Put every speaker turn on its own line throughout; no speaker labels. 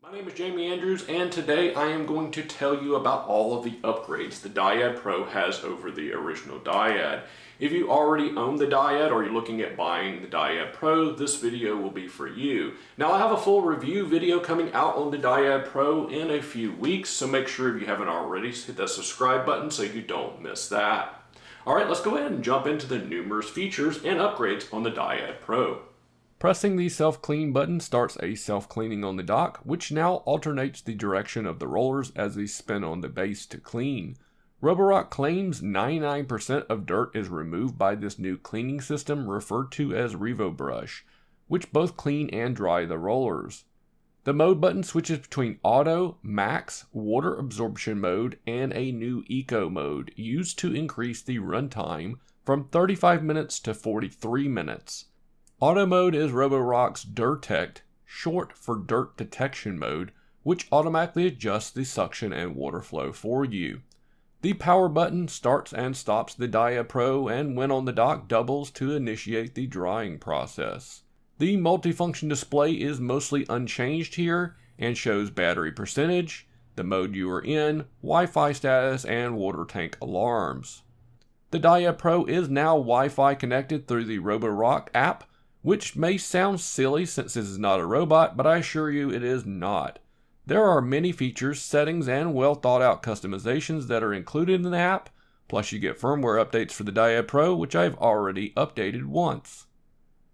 My name is Jamie Andrews, and today I am going to tell you about all of the upgrades the Dyad Pro has over the original Dyad. If you already own the Dyad or you're looking at buying the Dyad Pro, this video will be for you. Now, I have a full review video coming out on the Dyad Pro in a few weeks, so make sure if you haven't already, hit that subscribe button so you don't miss that. Alright, let's go ahead and jump into the numerous features and upgrades on the Dyad Pro. Pressing the self-clean button starts a self-cleaning on the dock, which now alternates the direction of the rollers as they spin on the base to clean. Roborock claims 99% of dirt is removed by this new cleaning system referred to as RevoBrush, which both clean and dry the rollers. The mode button switches between Auto, Max, Water Absorption mode, and a new Eco mode, used to increase the runtime from 35 minutes to 43 minutes. Auto mode is Roborock's Dirtect, short for dirt detection mode, which automatically adjusts the suction and water flow for you. The power button starts and stops the Dyad Pro, and when on the dock doubles to initiate the drying process. The multifunction display is mostly unchanged here and shows battery percentage, the mode you are in, Wi-Fi status, and water tank alarms. The Dyad Pro is now Wi-Fi connected through the Roborock app, which may sound silly since this is not a robot, but I assure you it is not. There are many features, settings, and well thought out customizations that are included in the app, plus you get firmware updates for the Dyad Pro, which I've already updated once.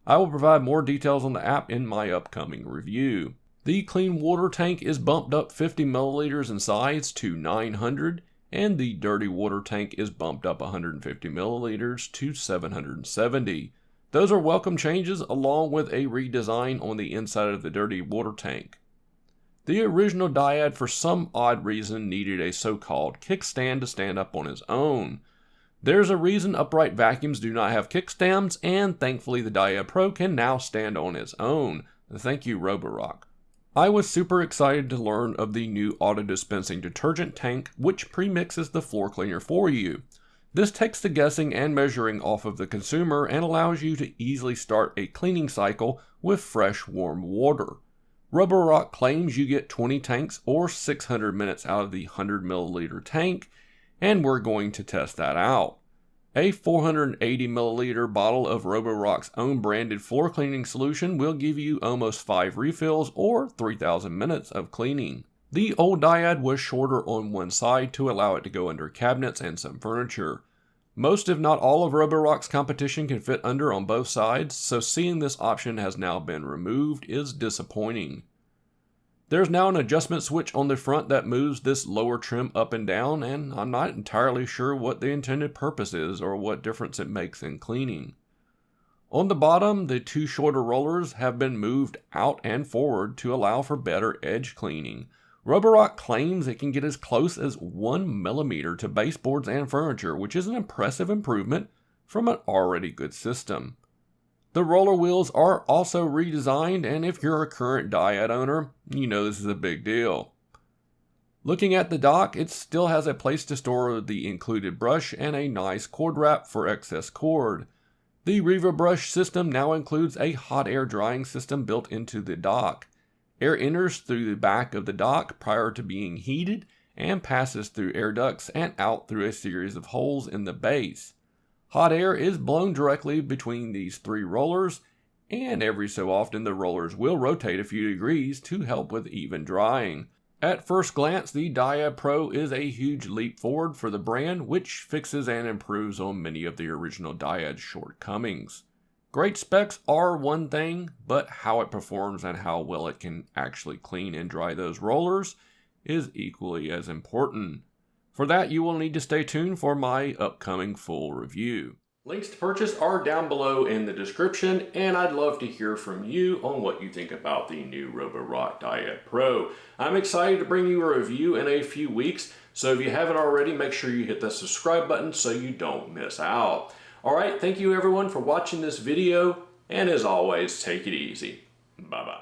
I will provide more details on the app in my upcoming review. The clean water tank is bumped up 50 milliliters in size to 900, and the dirty water tank is bumped up 150 milliliters to 770. Those are welcome changes, along with a redesign on the inside of the dirty water tank. The original Dyad, for some odd reason, needed a so-called kickstand to stand up on its own. There's a reason upright vacuums do not have kickstands, and thankfully the Dyad Pro can now stand on its own. Thank you, Roborock. I was super excited to learn of the new auto-dispensing detergent tank, which pre-mixes the floor cleaner for you. This takes the guessing and measuring off of the consumer and allows you to easily start a cleaning cycle with fresh, warm water. Roborock claims you get 20 tanks or 600 minutes out of the 100 milliliter tank, and we're going to test that out. A 480 milliliter bottle of Roborock's own branded floor cleaning solution will give you almost 5 refills or 3,000 minutes of cleaning. The old Dyad was shorter on one side to allow it to go under cabinets and some furniture. Most if not all of Roborock's competition can fit under on both sides, so seeing this option has now been removed is disappointing. There's now an adjustment switch on the front that moves this lower trim up and down, and I'm not entirely sure what the intended purpose is or what difference it makes in cleaning. On the bottom, the two shorter rollers have been moved out and forward to allow for better edge cleaning. Roborock claims it can get as close as 1 millimeter to baseboards and furniture, which is an impressive improvement from an already good system. The roller wheels are also redesigned, and if you're a current Dyad owner, you know this is a big deal. Looking at the dock, it still has a place to store the included brush and a nice cord wrap for excess cord. The RevoBrush system now includes a hot air drying system built into the dock. Air enters through the back of the dock prior to being heated and passes through air ducts and out through a series of holes in the base. Hot air is blown directly between these three rollers, and every so often the rollers will rotate a few degrees to help with even drying. At first glance, the Dyad Pro is a huge leap forward for the brand, which fixes and improves on many of the original Dyad's shortcomings. Great specs are one thing, but how it performs and how well it can actually clean and dry those rollers is equally as important. For that, you will need to stay tuned for my upcoming full review. Links to purchase are down below in the description, and I'd love to hear from you on what you think about the new Roborock Dyad Pro. I'm excited to bring you a review in a few weeks, so if you haven't already, make sure you hit the subscribe button so you don't miss out. Alright, thank you everyone for watching this video, and as always, take it easy. Bye-bye.